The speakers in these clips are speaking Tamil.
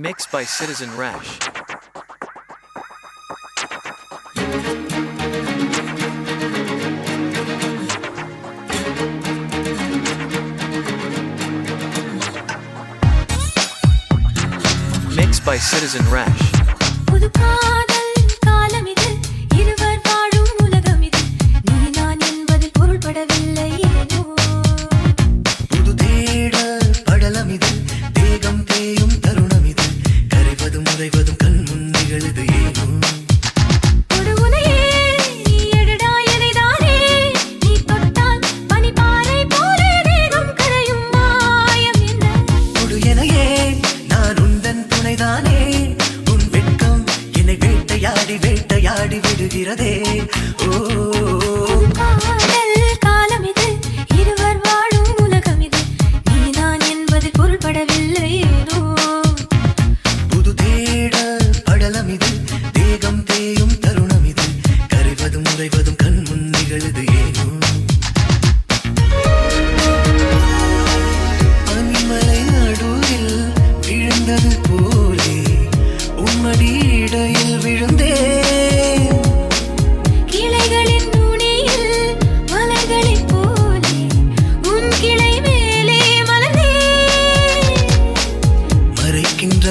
Mixed by Citizen Rash. Mixed by Citizen Rash. வேட்டையாடி விடுகிறதே ஓ காதல் காலம் இது இருவர் வாழும் உலகம் இது நீதான் என்பது பொருள்படவில்லை ஏனோ புது தேடல் படலம் இது தேகம் தேயும் தருணம் இது கரைவதும் உறைவதும் கண் முன் நிகழுது ஏனோ பனிமலை நடுவில் விழுந்தது போலே உம்மடி இடையில் விழுந்தே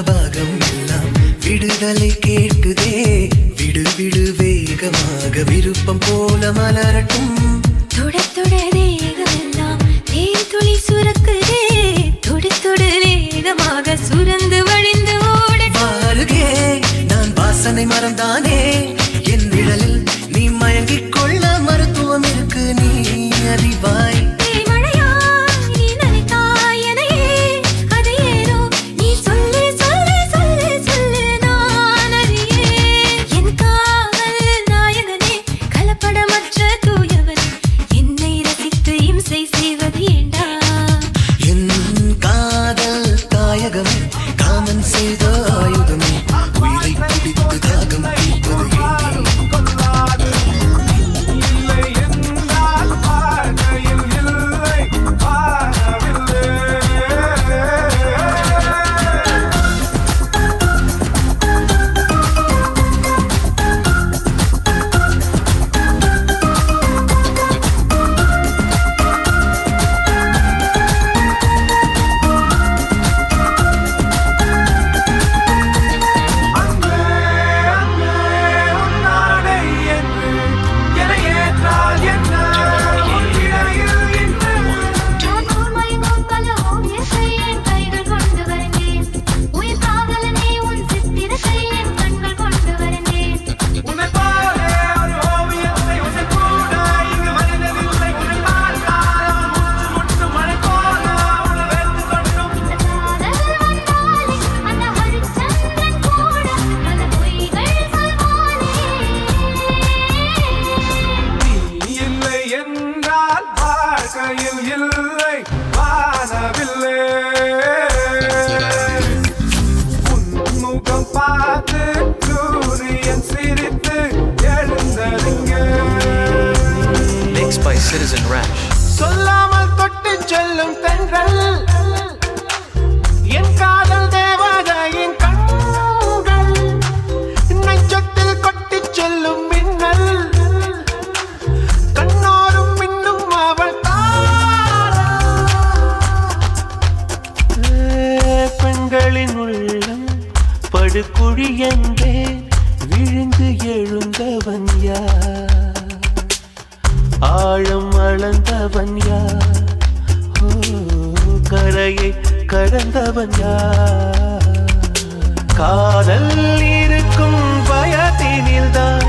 பாகம் எல்லாம் விடுதலை கேட்குதே விடு விடு வேகமாக விருப்பம் போல மலரட்டும் தொட தொட தேகம் எல்லாம் தேன் துளி சுரக்குதே தொடு தொடு வேகமாக சுரந்து வழிந்து ஓட பாருகே நான் வாசனை மறந்தானே என் நிழலில் நீ மயங்கிக் கொள்ள மருத்துவம் இருக்கு நீ அறிவாய் காமன் செய்த ஆயுதமே உயிரை பிடித்து தாகம் தீர்ப்பது இல்லை வானவில்லை உன்முகம் பார்த்து சூரியன் சிரித்து எழுந்ததுங்க Mixed by Citizen Rash. சொல்லாமல் தொட்டு செல்லும் தென்றல் என் காதல் தேவதையின் கண்கள் நெஞ்சத்தில் கொட்டி செல்லும் மின்னல் கண்ணோரும் மின்னும் அவள் பெண்களின் உள்ளம் படுகுழி என்றே விழுந்து எழுந்தவன் யார் ஆழம் அளந்தவன் யார் கரையை கடந்தவன் யார் காதல் இருக்கும் பயத்தினில்தான்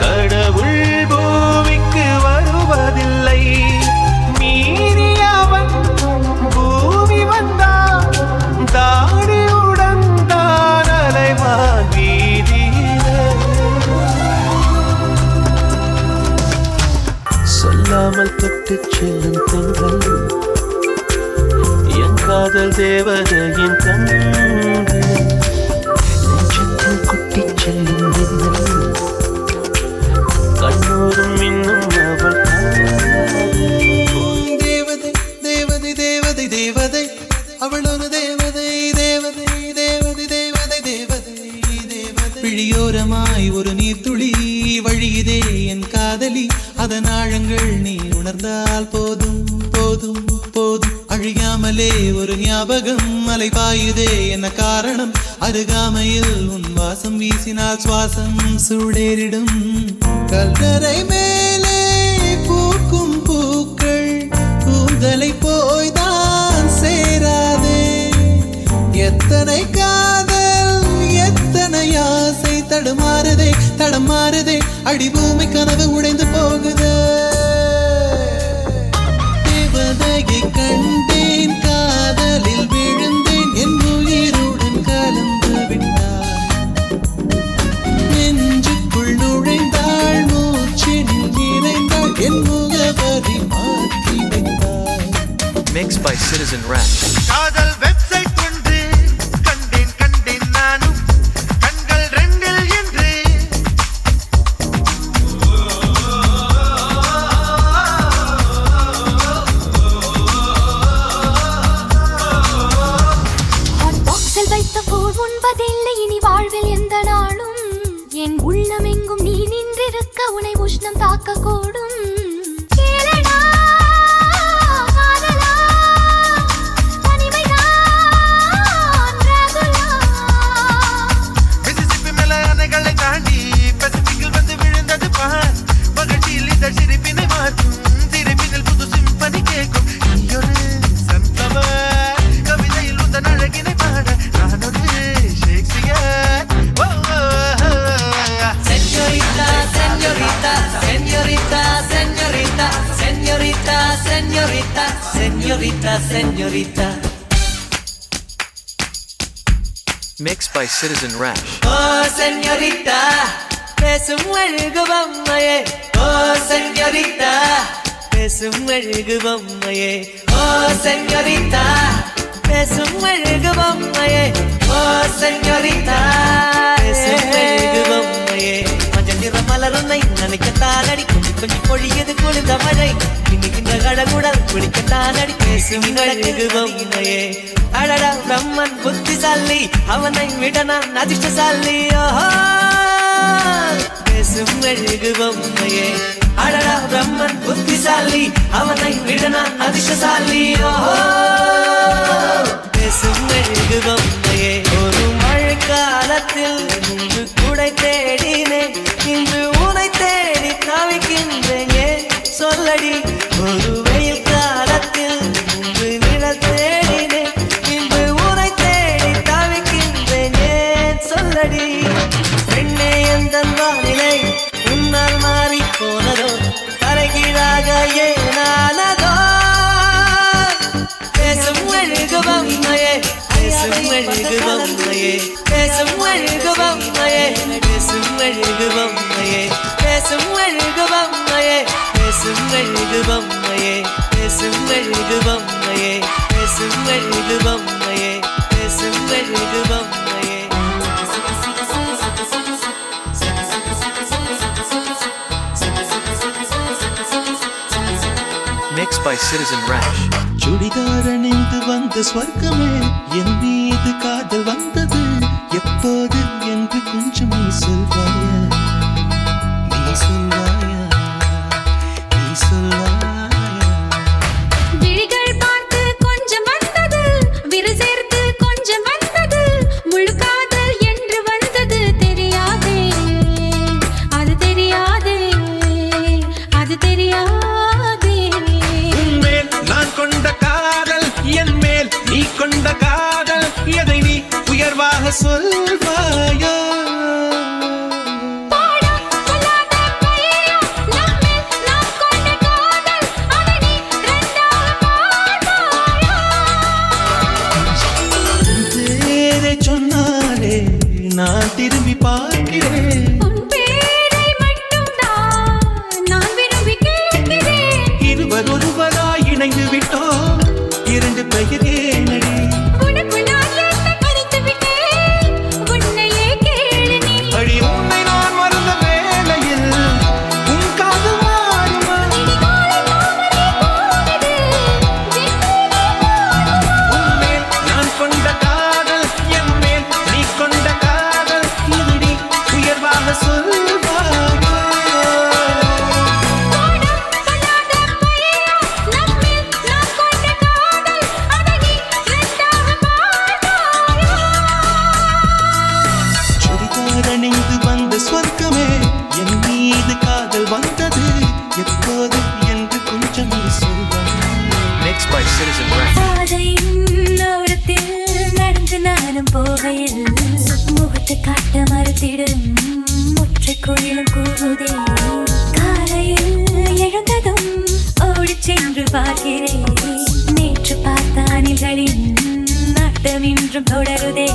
கடவுள் பூமிக்கு வருவதில்லை மீறியவன் பூமி வந்தான் தாடியுடன் தான் அலைவான் வீதியில சொல்லாமல் தொட்டு செல்லும் பெண்கள் என் காதல் தேவதையின் கண்கள் நெஞ்சத்தில் கொட்டி செல்லும் மின்னல் கண்ணோரும் இன்னும் அவள் தேவதை தேவதை தேவதை தேவதை அவள் ஒரு தேவதை தேவதை தேவதை தேவதை விழியோரமாய் ஒரு நீர்த்துளி வழியுதே என் காதலி அதன் ஆழங்கள் நீ உணர்ந்தால் போதும் போதும் போதும் அழியாமலே ஒரு ஞாபகம் அலை பாயுதே என்ன காரணம் அருகாமையில் உன் வாசம் வீசினால் சுவாசம் சூடேறிடும் கல்லறை மேலே பூக்கும் பூக்கள் கூந்தலை போய்தான் சேராதே எத்தனை காதல் எத்தனை ஆசை தடுமாறுதே தடமாறுதே அடிபூமி கனவு உடைந்து போகுதே தேவதையை கண்டேன் காதலில் விழுந்தேன் என் உயிருடன் கலந்து விட்டான் நெஞ்சுக்குள் நுழைந்தாள் மூச்சினில் நிறைந்தாள் என் முகவரி மாற்றி வைத்தாள். Mixed by Citizen Rash. காதல் வெப்சைட் ஒன்று கண்டேன் கண்டேன் நானும் கண்கள் ரெண்டில் என்று ஹாட் பாக்ஸில் வைத்த போர் உண்பதில்லை இனி வாழ்வில் எந்த நாளும் என் உள்ளம் எங்கும் நீ நின்றிருக்க உனை உஷ்ணம் தாக்க கூடும் கேளடா காதலா தனிமைதான் ரகுலா மிசிசிப்பி மேல அணைகளை தாண்டி பசிபிக்கில் வந்து விழுந்தது பார் மகிழ்ச்சியில் இந்த சிரிப்பினை மாற்றும் சிரிப்பினில் புது சிம்பனி கேட்கும் நீயொரு சன்ஃப்ளவர் கவிதையில் உந்தன் அழகினை பாட நான் ஒரு Shakespeare O Señorita, señorita, señorita, señorita, señorita, señorita, señorita, señorita. Mixed by Citizen Rash. Oh, señorita, பேசும் அழகு பொம்மையே. Oh, señorita, பேசும் அழகு பொம்மையே. Oh, señorita, பேசும் அழகு பொம்மையே. Oh, señorita, பேசும் அழகு பொம்மையே. மஞ்சள் நிற மலருன்னை நினைக்கத்தான் அடி கொஞ்சம் கொஞ்சம் பொழியது குளிர்ந்த மழை இன்னைக்கின்ற கடகுடல் குளிக்கத்தான் அடி பேசும் அழகு பொம்மையே. அடடா பிரம்மன் புத்திசாலி அவனை விட நான் அதிர்ஷ்டசாலி ஓஹோ பேசும் அழகு பொம்மையே. அடடா பிரம்மன் புத்திசாலி அவனை விட நான் அதிர்ஷ்டசாலி ஓஹோ பேசும் அழகு பொம்மையே. ஒரு மழைக்காலத்தில் முன்பு குடை தேடினேன் இன்று உனை தேடி தவிக்கின்றேன் ஏன் சொல்லடி ஒரு வெயில் காலத்தில் முன்பு நிழல் தேடினேன் இன்று உனை தேடி தவிக்கின்றேன் ஏன் சொல்லடி பெண்ணே எந்த வானிலை உன்னால் மாறி போனதோ தலைகீழாக ஏனானதோ பேசும் அழகு பொம்மையே பேசும் அழகு பொம்மையே பேசும் அழகு பொம்மையே பேசும் அழகு பொம்மையே பேசும் அழகு பொம்மையே பேசும் அழகு பொம்மையே பேசும் அழகு பொம்மையே பேசும் அழகு பொம்மையே பேசும் அழகு பொம்மையே. Mixed by Citizen Rash. Churidar அணிந்து வந்த ஸ்வர்க்கமே என் மீது காதல் வந்தது எப்போது என்று கொஞ்சம் நீ சொல்வாயா நீ சொல்வாயா நீ சொல்வாயா. விழிகள் பார்த்து கொஞ்சம் வந்தது விரல் சேர்த்து கொஞ்சம் வந்தது முழு காதல் என்று வந்தது தெரியாதே அது தெரியாதே அது தெரியாதே. உன்மேல் நான் கொண்ட காதல் என் மேல் நீ கொண்ட காதல் எதை நீ உயர்வாக சொல்வாயா பாடா சொல்லாத பையா நம்மில் நாம் கொண்ட காதல் அதை நீ ரெண்டாக பார்ப்பாயா. பேரை சொன்னாலே நான் திரும்பி பார்க்கிறேன் உன் பேரை மட்டும்தான் நான் விரும்பி கேட்கிறேன். இருவர் ஒருவராய் இணைந்து விட்டோம் இரண்டு பெயர் ஏனடி உனக்கு நான் என்ன கருத்து விட்டேன் உன்னையே கேளு நீ. அடி உன்னை நான் மறந்த வேளையில் உன் காது மாறுமா இடிகாலை தாமரை போனது ஜென்மமே உன்மேல் நான் கொண்ட காதல் என் மேல் நீ கொண்ட காதல் எதடி போகையில் முகத்தை காட்ட மறுத்திடும் முற்றை கோயிலும் கூறுதே காலையில் எழுந்ததும் ஓடிச் சென்று பார்க்கிறேன் நேற்று பார்த்த அணில்களின் நாட்டம் இன்றும் தொடருதே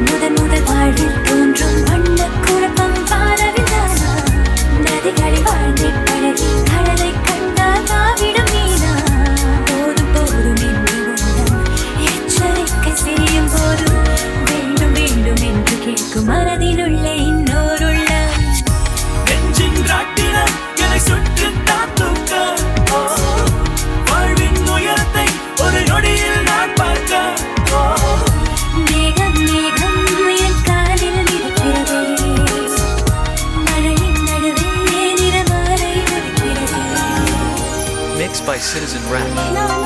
முதல் வாழ்வில் தோன்றும் வண்ண குழப்பம் பாலவிதானா நதிகளில் வாழ்ந்தே பழகி கடலை கண்டால் தாவிடும் மீனா போதும் போதும் என்று உள்ளம் எச்சரிக்கை செய்யும் போதும் வேண்டும் வேண்டும் என்று கேட்கும் மனதில் உள்ள இன்னொரு உள்ளம் நெஞ்சின் ராட்டினம் என்னை சுற்றித்தான் தூக்க வாழ்வின் உயரத்தை ஒரு நொடியில் நான் பார்க்க மேகம் மேகம் என் காலில் இருக்கிறதே மழையின் நடுவே நிறமாலை இருக்கிறதே Mixed by Citizen Rash. நான்